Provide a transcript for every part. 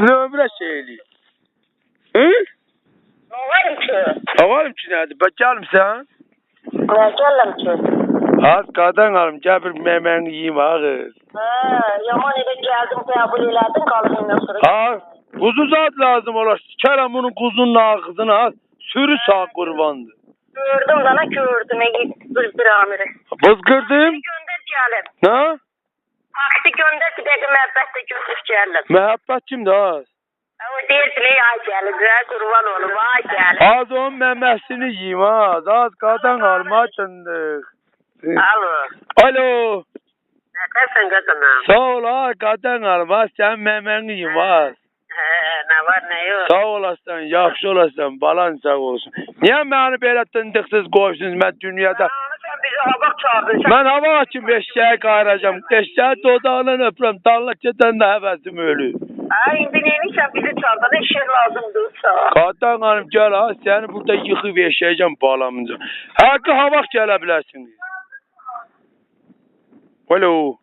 Nömrə şeyli. Hı? Ne varım ki? Havalım ki nədir? Bak gəlmsən? Ne geldim ki? Az qadan alım, gəl bir məməni yiyeyim ağız. Yaman eve geldim kabul elədim kalbimden sonra. Ha, kuzu zat lazım olar. Sikerim bunun kuzunun ağzını ha. Sürü sağ kurbandı. Gördüm bana gördüm. Bir amiri. Bızgırdım. Gönder gelin. Ne? Taksi gönder ki de məhəbbətlə götürüb gəlin. Məhəbbət kimdir az? O deyirsin ey ay gəlin. Qurban olum ay gəlin. Az onun məməsini yiyeyim az. Az qadan alma çındıq. Alo. Alo. Nətəsən qadınım? Sağ ol ha qadan alma. Sen məməni yiyeyim az. Ne var ne yok? Sağ olasın, yaxşı olasın, balan sağ olsun. Niye beni böyle tındıksız koysunuz ben dünyada? Sen bizi hava çağırdın. Ben hava açıp eşeğe kayıracağım. Eşeği dodağından öpürüm. Darlaçadan da hevesim ölü. Indi neymişsən bizi çağırdın. Eşek lazımdır. Qatan hanım gel ha. Seni burada yıkıp eşeğeceğim balamınca. Hakkı hava gelebilirsiniz. Alo.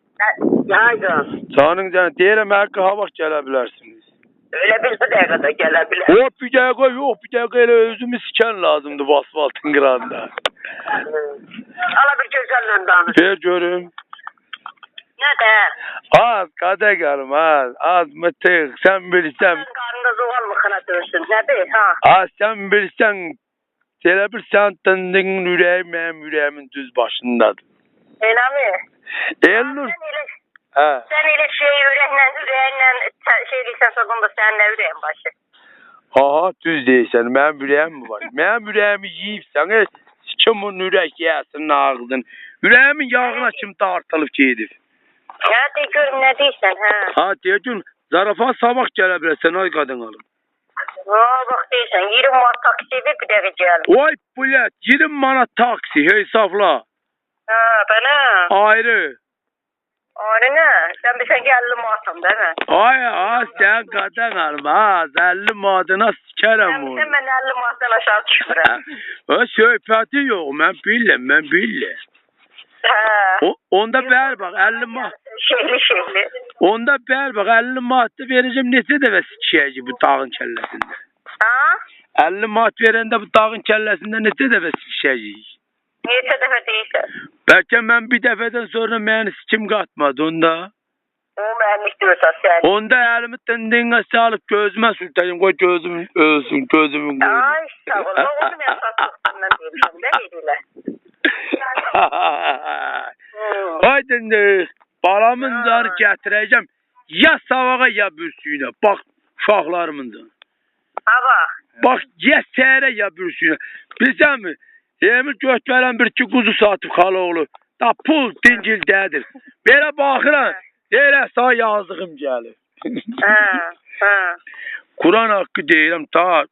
Yaydım. Sanın canım diyelim hakkı hava gelebilirsiniz. Öyle bir dakikada gelebilir. Yok bir dakika yok bir dakika öyle özümü siken lazımdı bu asfaltın kırağında. Ala bir gözəlle danış. Ver görüm. Ne de? Az kada kalım az mıtık sen bilsen. Sen karnında zoğal mıkına dönsün. Ne de ha? Az sen bilsen. Hele bir sen tındığın yüreğim benim yüreğimin düz başındadır. Öyle mi? Elnur. Sen öyle yüreğinle şey değilsen sonunda seninle yüreğin başı. Aha düz değilsen benim yüreğim mi var? Benim yüreğimi yiyipsen kim onun yürek yesin ağzın. Yüreğimin yağına kim tartılıp giydir. Ya de görüm ne değilsen ha? Ha diyeceğim zarafa sabah gelebilirsin ay kadın alın. Bak değilsen 20 manat taksiye bir dakika gel. Oy bulet 20 manat taksi hesapla. Ha bana. Ayrı. Öyle ne? Sen bir sen 50 manatım değil mi? Ay sen kadın alma 50 manatına sikerim onu. Sen ben 50 manattan aşağı düşürüm. O söhbəti yok ben bildim. Ha. Onda ver bak 50 manat. Şeyli. Onda ver bak 50 manatı vereceğim nesi de sikişeceği bu dağın kellesinde. Ha? 50 manat verende bu dağın kellesinde nesi de sikişeceği. Neyse defa değilsen. Belki ben bir defeden sonra beni sikim katmadı onda. O mühendis diyorsan sen. Onda elimi tındığına sağlık gözüme sürteyim. Koy gözüm ölsün gözümün gözü. Ay sağ ol. Onu ben satmıştım demişim. Ne dediler? Haydi balamın zarı getireceğim. Ya savağa ya bürsüyüne. Bak uşaqlarımın. Ha bak. Bak ya səhərə ya bürsüyüne. Bilsən mi? Emir götürən bir iki kuzu satıb xaloğlu. Da pul dingildədir. Belə baxıram. Elə sağ yazığım gəlir. Ha. Kur'an haqqı deyirəm ta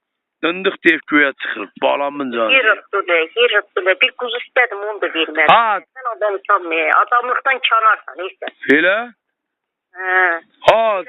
dındıq deyib göyə çıxır. Balamın canı. Yırıptılar. Bir kuzu istedim onu da vermədim. Ha. Sen adam sanmaya. Adamlıktan kanarsan neyse. Elə? Ha. Ha,